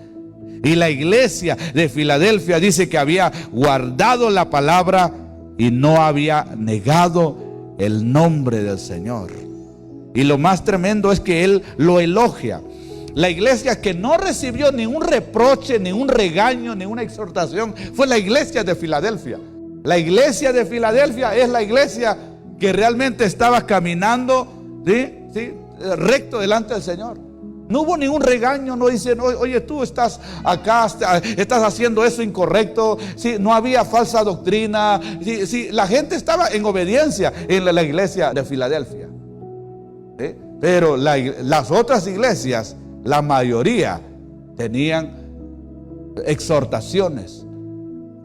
Y la iglesia de Filadelfia dice que había guardado la palabra y no había negado el nombre del Señor. Y lo más tremendo es que él lo elogia. La iglesia que no recibió ni un reproche, ni un regaño, ni una exhortación, fue la iglesia de Filadelfia. La iglesia de Filadelfia es la iglesia que realmente estaba caminando, ¿sí? Recto delante del Señor. No hubo ningún regaño, no dicen, oye, tú estás acá, estás haciendo eso incorrecto. Sí, no había falsa doctrina. Sí, la gente estaba en obediencia en la iglesia de Filadelfia. ¿Sí? Pero las otras iglesias, la mayoría, tenían exhortaciones,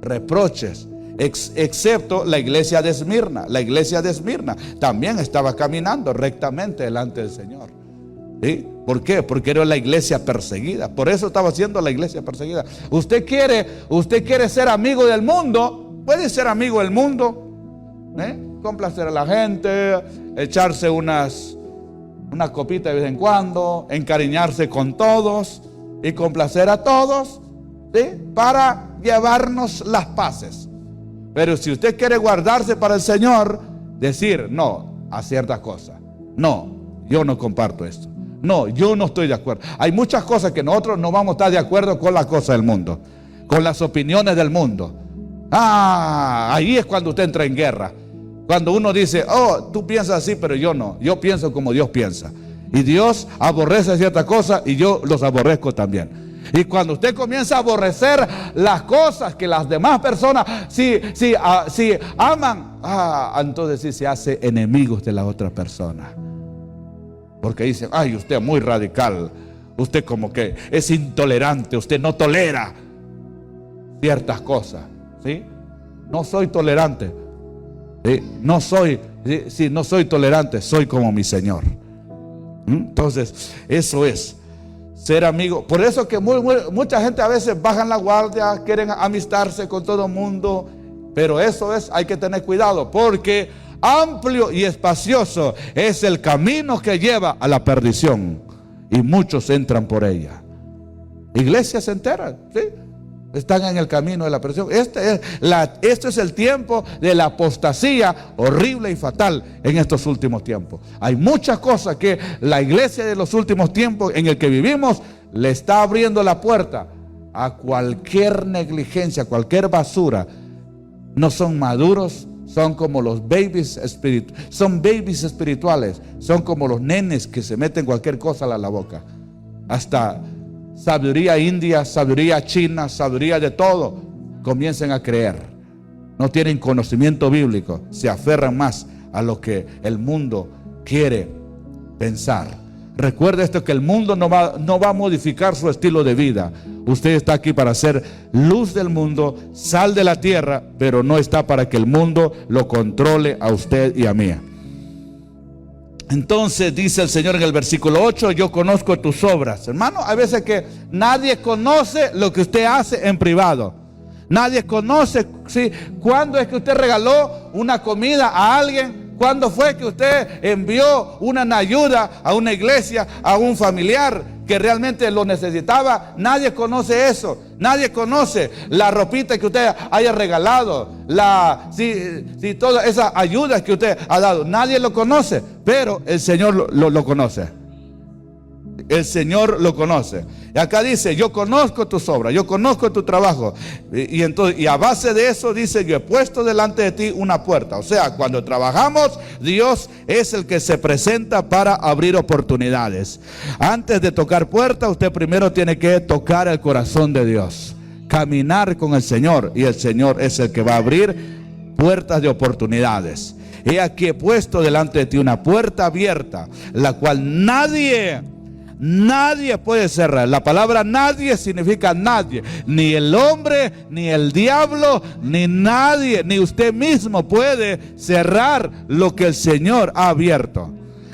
reproches, excepto la iglesia de Esmirna. La iglesia de Esmirna también estaba caminando rectamente delante del Señor. ¿Sí? ¿Por qué? Porque era la iglesia perseguida. Por eso estaba siendo la iglesia perseguida. Usted quiere ser amigo del mundo, puede ser amigo del mundo, complacer a la gente, echarse una copita de vez en cuando, encariñarse con todos y complacer a todos, ¿sí? Para llevarnos las paces. Pero si usted quiere guardarse para el Señor, decir no a ciertas cosas. No, yo no comparto esto. No, yo no estoy de acuerdo. Hay muchas cosas que nosotros no vamos a estar de acuerdo con las cosas del mundo, con las opiniones del mundo. Ahí es cuando usted entra en guerra. Cuando uno dice, tú piensas así, pero yo no. Yo pienso como Dios piensa. Y Dios aborrece ciertas cosas y yo los aborrezco también. Y cuando usted comienza a aborrecer las cosas que las demás personas sí aman, entonces sí se hace enemigos de la otra persona. Porque dicen, usted es muy radical, usted como que es intolerante, usted no tolera ciertas cosas, ¿sí? No soy tolerante, ¿sí? No soy tolerante, soy como mi Señor. Entonces, eso es ser amigo. Por eso que mucha gente a veces bajan la guardia, quieren amistarse con todo el mundo, pero hay que tener cuidado, porque amplio y espacioso es el camino que lleva a la perdición, y muchos entran por ella. Iglesias enteras, ¿sí? Están en el camino de la perdición. Este es el tiempo de la apostasía horrible y fatal en estos últimos tiempos. Hay muchas cosas que la iglesia de los últimos tiempos en el que vivimos le está abriendo la puerta a cualquier negligencia, cualquier basura. No son maduros, son como los babies espirituales. Son babies espirituales, son como los nenes que se meten cualquier cosa a la boca. Hasta sabiduría india, sabiduría china, sabiduría de todo, comiencen a creer. No tienen conocimiento bíblico, se aferran más a lo que el mundo quiere pensar. Recuerde esto, que el mundo no va a modificar su estilo de vida. Usted está aquí para ser luz del mundo, sal de la tierra, pero no está para que el mundo lo controle a usted y a mí. Entonces dice el Señor en el versículo 8, yo conozco tus obras. Hermano, hay veces que nadie conoce lo que usted hace en privado. Nadie conoce, ¿sí? Cuándo es que usted regaló una comida a alguien ¿Cuándo fue que usted envió una ayuda a una iglesia, a un familiar que realmente lo necesitaba? Nadie conoce eso. Nadie conoce la ropita que usted haya regalado, todas esas ayudas que usted ha dado. Nadie lo conoce, pero el Señor lo conoce. El Señor lo conoce. Y acá dice: yo conozco tus obras, yo conozco tu trabajo. Y a base de eso dice: yo he puesto delante de ti una puerta. O sea, cuando trabajamos, Dios es el que se presenta para abrir oportunidades. Antes de tocar puertas, usted primero tiene que tocar el corazón de Dios, caminar con el Señor, y el Señor es el que va a abrir puertas de oportunidades. He aquí he puesto delante de ti una puerta abierta, la cual nadie puede cerrar. La palabra nadie significa nadie. Ni el hombre, ni el diablo, ni nadie, ni usted mismo puede cerrar lo que el Señor ha abierto,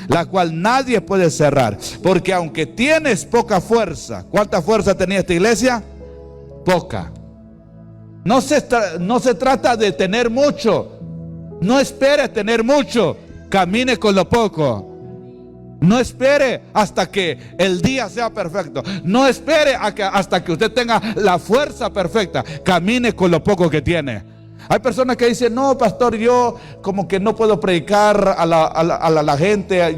la cual nadie puede cerrar. Porque aunque tienes poca fuerza, ¿cuánta fuerza tenía esta iglesia? Poca. No se trata de tener mucho. No espere tener mucho. Camine con lo poco. No espere hasta que el día sea perfecto. No espere hasta que usted tenga la fuerza perfecta. Camine con lo poco que tiene. Hay personas que dicen: no, pastor, yo como que no puedo predicar a la gente.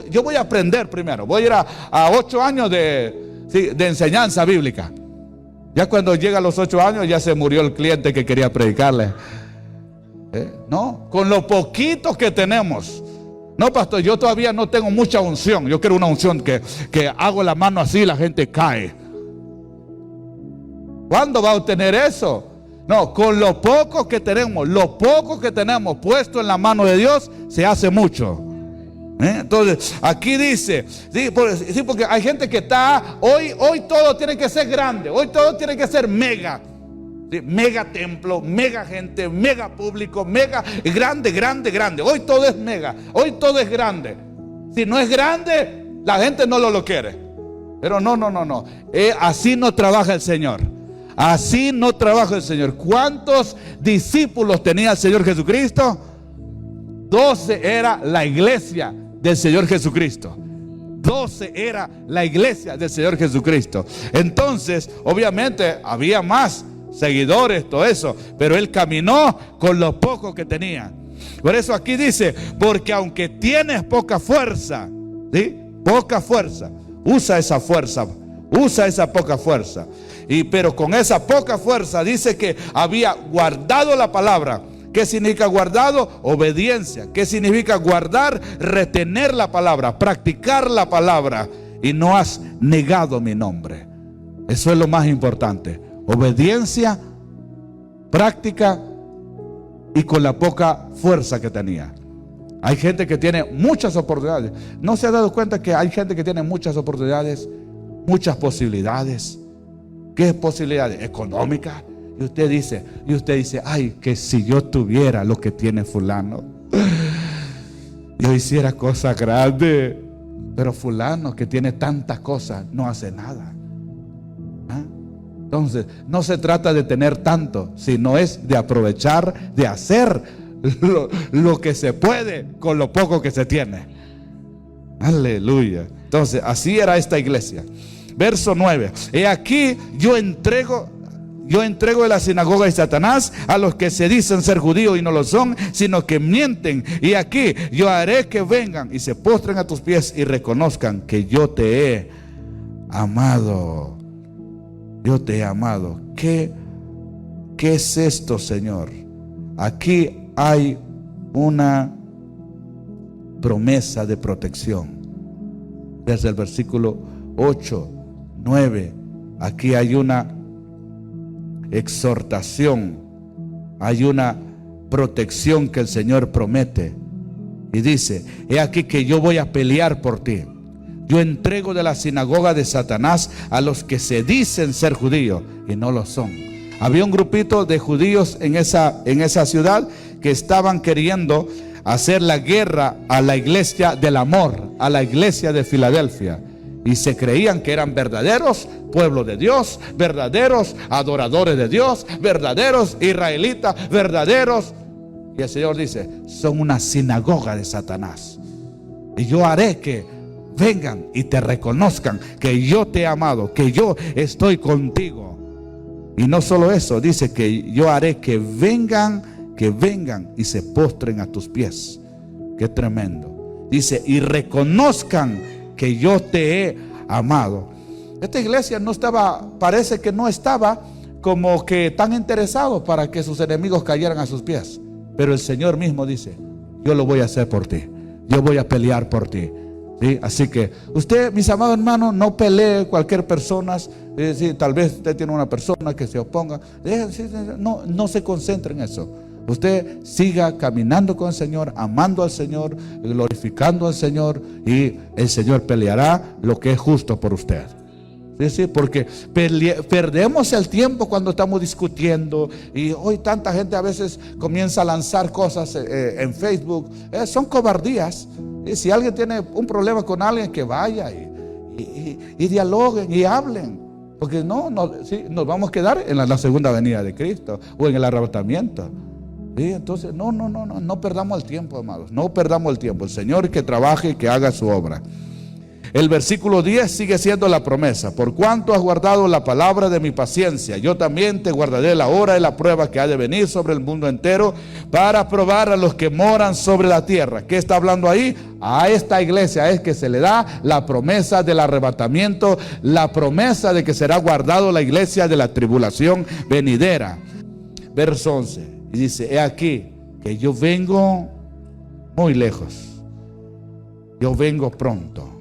Yo voy a aprender primero. Voy a ir a 8 años de enseñanza bíblica. Ya cuando llega a los 8 años ya se murió el cliente que quería predicarle. No, con lo poquito que tenemos. No, pastor, yo todavía no tengo mucha unción. Yo quiero una unción que hago la mano así y la gente cae. ¿Cuándo va a obtener eso? No, con lo poco que tenemos puesto en la mano de Dios, se hace mucho. Entonces, aquí dice, sí, porque hay gente que está, hoy todo tiene que ser grande, hoy todo tiene que ser mega. ¿Sí? Mega templo, mega gente, mega público, mega grande. Hoy todo es mega, hoy todo es grande. Si no es grande, la gente no lo quiere. Pero no. Así no trabaja el Señor. Así no trabaja el Señor. ¿Cuántos discípulos tenía el Señor Jesucristo? 12 era la iglesia del Señor Jesucristo. 12 era la iglesia del Señor Jesucristo. Entonces, obviamente, había más seguidores, todo eso, pero él caminó con lo poco que tenía. Por eso aquí dice: porque aunque tienes poca fuerza, ¿sí? Poca fuerza, usa esa poca fuerza. Pero con esa poca fuerza dice que había guardado la palabra. ¿Qué significa guardado? Obediencia. ¿Qué significa guardar? Retener la palabra, practicar la palabra. Y no has negado mi nombre. Eso es lo más importante. Obediencia, práctica y con la poca fuerza que tenía. Hay gente que tiene muchas oportunidades. ¿No se ha dado cuenta que hay gente que tiene muchas oportunidades, muchas posibilidades? ¿Qué posibilidades? Económicas. Y usted dice: ay, que si yo tuviera lo que tiene fulano, yo hiciera cosas grandes. Pero fulano, que tiene tantas cosas, no hace nada. Entonces, no se trata de tener tanto, sino es de aprovechar, de hacer lo que se puede con lo poco que se tiene. Aleluya. Entonces, así era esta iglesia. Verso 9. He aquí yo entrego de la sinagoga de Satanás a los que se dicen ser judíos y no lo son, sino que mienten. Y aquí yo haré que vengan y se postren a tus pies y reconozcan que yo te he amado. Yo te he amado. ¿Qué es esto, Señor? Aquí hay una promesa de protección. Desde el versículo 8, 9, aquí hay una exhortación, hay una protección que el Señor promete. Y dice: he aquí que yo voy a pelear por ti. Yo entrego de la sinagoga de Satanás a los que se dicen ser judíos y no lo son. Había un grupito de judíos en esa ciudad que estaban queriendo hacer la guerra a la iglesia del amor, a la iglesia de Filadelfia. Y se creían que eran verdaderos pueblo de Dios, verdaderos adoradores de Dios, verdaderos israelitas, verdaderos. Y el Señor dice, son una sinagoga de Satanás. Y yo haré que vengan y te reconozcan que yo te he amado, que yo estoy contigo. Y no solo eso, dice que yo haré que vengan y se postren a tus pies. Qué tremendo. Dice, y reconozcan que yo te he amado. Esta iglesia no estaba, parece que no estaba como que tan interesado para que sus enemigos cayeran a sus pies. Pero el Señor mismo dice, yo lo voy a hacer por ti. Yo voy a pelear por ti. ¿Sí? Así que usted, mis amados hermanos, no pelee cualquier persona. Sí, tal vez usted tiene una persona que se oponga. No se concentre en eso. Usted siga caminando con el Señor, amando al Señor, glorificando al Señor, y el Señor peleará lo que es justo por usted. Sí, porque perdemos el tiempo cuando estamos discutiendo. Y hoy tanta gente a veces comienza a lanzar cosas en Facebook. Son cobardías. Y si alguien tiene un problema con alguien, que vaya y dialoguen y hablen. Porque nos vamos a quedar en la segunda venida de Cristo o en el arrebatamiento. ¿Sí? Entonces no perdamos el tiempo, amados. No perdamos el tiempo. El Señor que trabaje y que haga su obra. El versículo 10 sigue siendo la promesa. Por cuanto has guardado la palabra de mi paciencia, yo también te guardaré la hora y la prueba que ha de venir sobre el mundo entero, para probar a los que moran sobre la tierra. ¿Qué está hablando ahí? A esta iglesia es que se le da la promesa del arrebatamiento, la promesa de que será guardado la iglesia de la tribulación venidera. Verso 11, y dice, he aquí que yo vengo muy lejos, yo vengo pronto.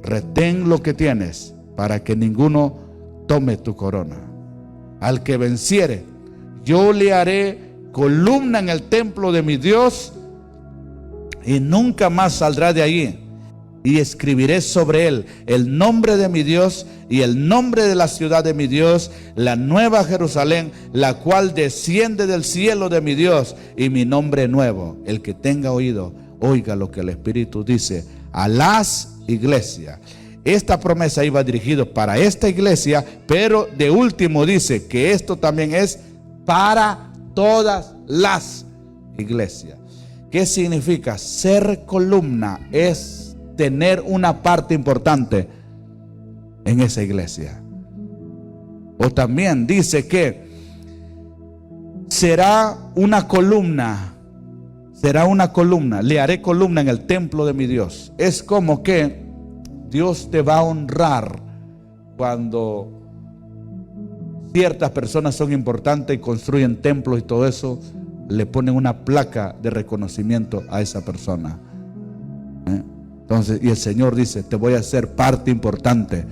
Retén lo que tienes para que ninguno tome tu corona. Al que venciere, yo le haré columna en el templo de mi Dios, y nunca más saldrá de allí. Y escribiré sobre él el nombre de mi Dios y el nombre de la ciudad de mi Dios, la nueva Jerusalén, la cual desciende del cielo de mi Dios, y mi nombre nuevo. El que tenga oído, oiga lo que el Espíritu dice a las iglesias. Esta promesa iba dirigida para esta iglesia, pero de último dice que esto también es para todas las iglesias. ¿Qué significa? Ser columna es tener una parte importante en esa iglesia. O también dice que será una columna, le haré columna en el templo de mi Dios. Es como que Dios te va a honrar cuando ciertas personas son importantes y construyen templos y todo eso, le ponen una placa de reconocimiento a esa persona. Entonces, y el Señor dice, te voy a hacer parte importante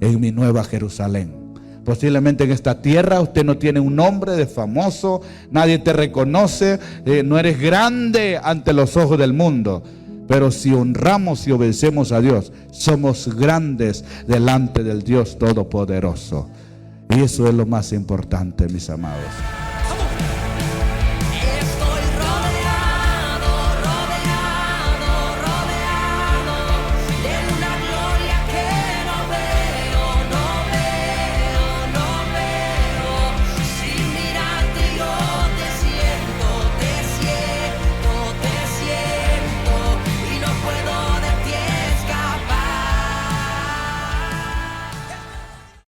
en mi nueva Jerusalén. Posiblemente en esta tierra usted no tiene un nombre de famoso, nadie te reconoce, no eres grande ante los ojos del mundo. Pero si honramos y obedecemos a Dios, somos grandes delante del Dios Todopoderoso. Y eso es lo más importante, mis amados.